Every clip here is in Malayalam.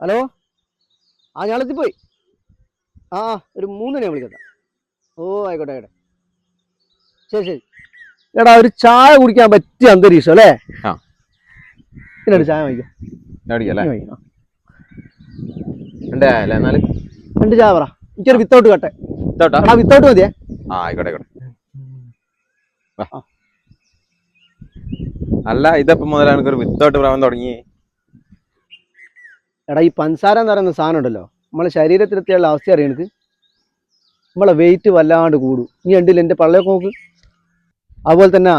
ഹലോ, ഞാളെത്തിപ്പോയി. ഒരു 3 മണി വിളിക്കാം. ആയിക്കോട്ടെ ആയിക്കോട്ടെ. ശരി. എടാ, ഒരു ചായ കുടിക്കാൻ പറ്റിയ അന്തരീക്ഷം അല്ലേ? പിന്നെ ചായ വാങ്ങിക്കാം. 2 ചായ പറ. എനിക്കൊരു വിത്തൗട്ട് കട്ടെ. വിത്തൗട്ട് മതിയേ. ആയിക്കോട്ടെ. അല്ല, ഇതപ്പം മുതലാണ് എനിക്കൊരു വിത്തൗട്ട് പ്രാവൻ തുടങ്ങി. എടാ, ഈ പഞ്ചസാര എന്ന് പറയുന്ന സാധനം ഉണ്ടല്ലോ, നമ്മളെ ശരീരത്തിലെത്തിയുള്ള അവസ്ഥ അറിയാം എനിക്ക്. നമ്മളെ വെയിറ്റ് വല്ലാണ്ട് കൂടും. നീ കണ്ടില്ല എൻ്റെ പള്ളയൊക്കെ നോക്ക്. അതുപോലെ തന്നെ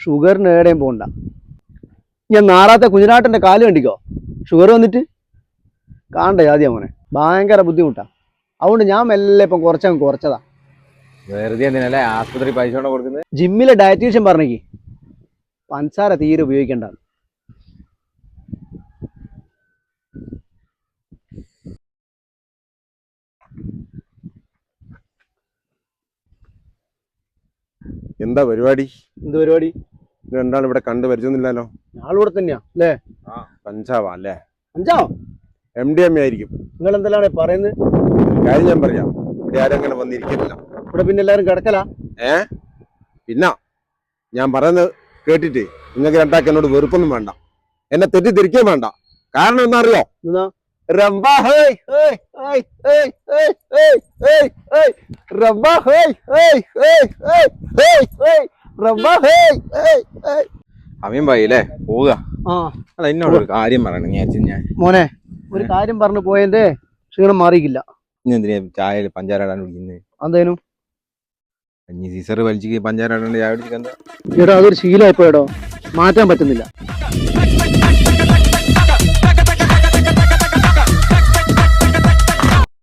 ഷുഗറിന് എവിടെയും പോകണ്ട. ഞാൻ നാറാത്ത കുഞ്ഞിനാട്ടിൻ്റെ കാല് കണ്ടിക്കോ, ഷുഗർ വന്നിട്ട് കാണണ്ടേ ആദ്യം മോനെ, ഭയങ്കര ബുദ്ധിമുട്ടാണ്. അതുകൊണ്ട് ഞാൻ മെല്ലെ ഇപ്പം കുറച്ചതാ. വെറുതെ എന്തിനല്ലേ ആശുപത്രി പൈസ കൊണ്ട് കൊടുക്കുന്നത്? ജിമ്മിലെ ഡയറ്റീഷ്യൻ പറഞ്ഞേക്ക് പഞ്ചസാര തീരെ ഉപയോഗിക്കണ്ട. എന്താ പരിപാടി? എന്ത് പരിപാടി? രണ്ടാൾ ഇവിടെ കണ്ടു പരിചയൊന്നുമില്ലല്ലോ. ഞാളിവിടെ തന്നെയാ അല്ലേ? പഞ്ചാവാ അല്ലേ? പഞ്ചാവോ? MDMA ആയിരിക്കും. നിങ്ങൾ എന്തെല്ലാം പറയുന്നത്? കാര്യം ഞാൻ പറയാം. ഇവിടെ ആരും അങ്ങനെ വന്നിരിക്കുന്നില്ല. ഇവിടെ പിന്നെ എല്ലാവരും കിടക്കലാ. പിന്നെ ഞാൻ പറയുന്നത് കേട്ടിട്ട് നിങ്ങൾക്ക് രണ്ടാൾക്ക് എന്നോട് വെറുപ്പൊന്നും വേണ്ട, എന്നെ തെറ്റിദ്ധരിക്കുകയും വേണ്ട. കാരണം എന്നറിയോ? അമീൻ ഭായി അല്ലേ? പോവുക. അല്ല, എന്നോട് ഒരു കാര്യം പറയണം. ഞാൻ മോനെ ഒരു കാര്യം പറഞ്ഞു പോയതിന്റെ ക്ഷീണം മാറിയില്ല. ഇനി എന്തിനാ ചായയിൽ പഞ്ചാര ഇടാൻ വിളിക്കുന്നത്? അതേനു സീസർ വലിച്ച് പഞ്ചാര ഇടാണ്ട് ചായ കുടിക്കാൻ? അതൊരു ശീലമായിപ്പോയടോ, മാറ്റാൻ പറ്റുന്നില്ല.